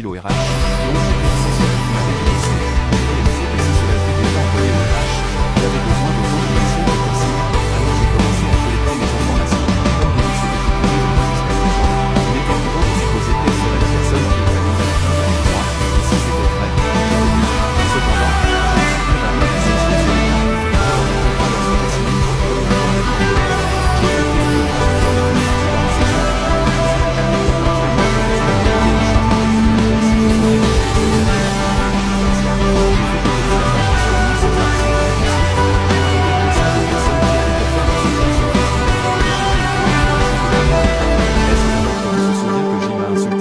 Gilles au RH, donc j'étais essentiel qui m'avait dénoncé. Je réalisais que si cela était déjà envoyé au RH, il avait besoin d'autant de pression que possible. Alors j'ai commencé à collecter mes informations. Comme Debbie s'était occupée de moi jusqu'à présent, il était prudent de supposer quelle serait la personne qui aurait mis la travail avec moi, et si c'était vrai, j'étais nul. Cependant, je me suis dit la réalisation sur les cas, alors ne peut pas leur faire signer comme n'importe quel collègue. J'ai fait quelques pas dans la saison.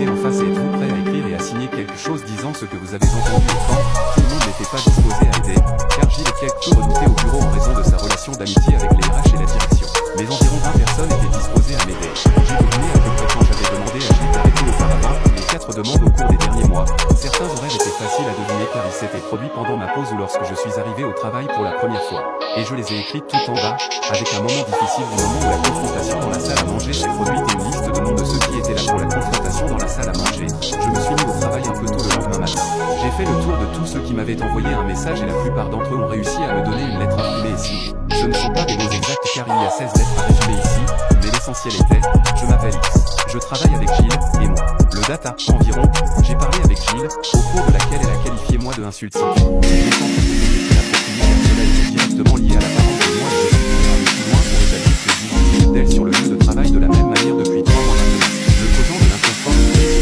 Disant ce que vous avez entendu pourtant, tout le monde n'était pas disposé à aider, car Gilles est quelque peu redouté au bureau en raison de sa relation d'amitié avec les RH et la direction. Mais environ 20 personnes étaient disposées à m'aider. J'ai deviné à peu près quand j'avais demandé à Gilles d'arrêter auparavant les 4 demandes au cours des derniers mois. Certains horaires étaient faciles à deviner car ils s'étaient produits pendant ma pause ou lorsque je suis arrivé au travail pour la première fois. Et je les ai écrites tout en bas, avec un moment difficile du moment où la confrontation dans la salle à manger s'est produite et une liste de noms de ceux qui étaient là pour la confrontation dans la salle à manger. Je me suis mis au travail un peu tôt le lendemain matin. J'ai fait le tour de tous ceux qui m'avaient envoyé un message et la plupart d'entre eux ont réussi à me donner une lettre imprimée et signée. Ce ne sont pas des mots exacts car il y a 16 lettres à résumer ici, mais l'essentiel était, je m'appelle X. Je travaille avec Gilles, et moi. Le data, environ, j'ai parlé avec Gilles, au cours de laquelle elle a qualifié moi de insultant. Les centres de que la propriété personnelle est directement liée à l'apparence de moi et je suis allé plus loin pour établir que Gilles s'occupe d'elle sur le lieu de travail de la même manière depuis 3 mois maintenant. Le causant de l'inconfort de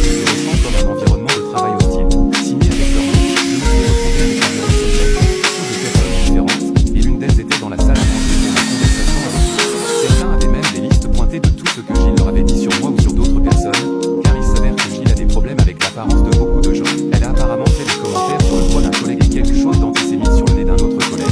je ressens comme un environnement de travail hostile. Signé avec leur nom, je me suis retrouvé avec environ 7 lettres, toutes de personnes différentes, et l'une d'elles était dans la salle à manger pour ma conversation avec Gilles. Certains avaient même des listes pointées de tout ce que Gilles leur avait dit sur moi ou sur d'autres personnes, car il s'avère que Gilles a des problèmes avec l'apparence de beaucoup de gens. Elle a apparemment fait des commentaires sur le poids d'un collègue et quelque chose d'antisémite sur le nez d'un autre collègue,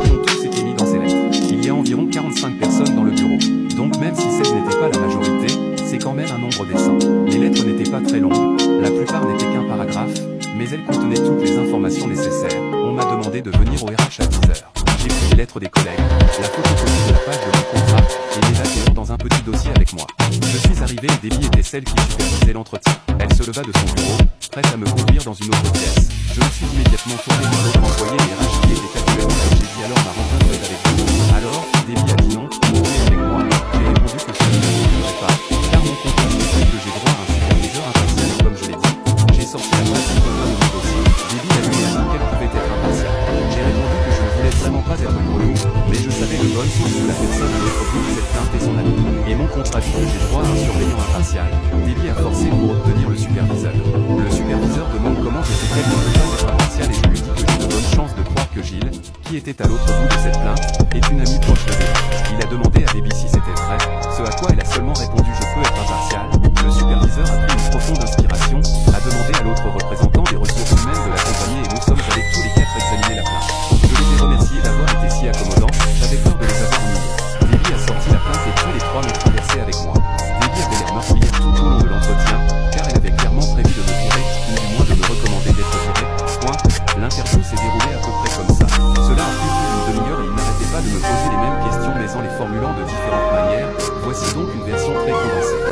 qui ont tous été mis dans ses lettres. Il y a environ 45 personnes dans le bureau, donc même si 16 n'étaient pas la majorité, c'est quand même un nombre décent. Les lettres n'étaient pas très longues, la plupart n'étaient qu'un paragraphe, mais elles contenaient toutes les informations nécessaires. On m'a demandé de venir au RH à 10h. J'ai pris les lettres des collègues, la photocopie de la page de mon contrat, et les évaluons dans un petit dossier avec moi. Je suis arrivé et Debbie était celle qui supervisait l'entretien. Elle se leva de son bureau, prête à me conduire dans une autre pièce. Je me suis immédiatement tourné vers l'autre employé des RH qui était actuellement comme j'ai dit alors ma rencontre est avec vous. Alors, Debbie a dit non, venez avec moi. J'ai répondu que cela ne m'intéressait pas, car mon contrat dit que j'ai droit à un superviseur impartial et comme je l'ai dit, j'ai sorti la page du contrat de mon dossier. Debbie a lu et a dit qu'elle pouvait être impartiale. J'ai répondu que je ne voulais vraiment pas être grenouille, mais je savais de bonne source que la personne à l'autre bout de cette plainte est son ami. Et mon contrat dit que j'ai droit à un surveillant impartial. Debbie a forcé pour obtenir le superviseur. Le superviseur demande comment je sais qu'elle ne peut pas être impartiale et je lui dis que j'ai de bonnes chances de croire que Gilles, qui était à l'autre bout de cette plainte, est une amie proche de Debbie. Il a demandé à Debbie si c'était vrai, ce à quoi elle a seulement répondu je peux être impartial. Le superviseur a pris une profonde inspiration, a demandé à l'autre représentant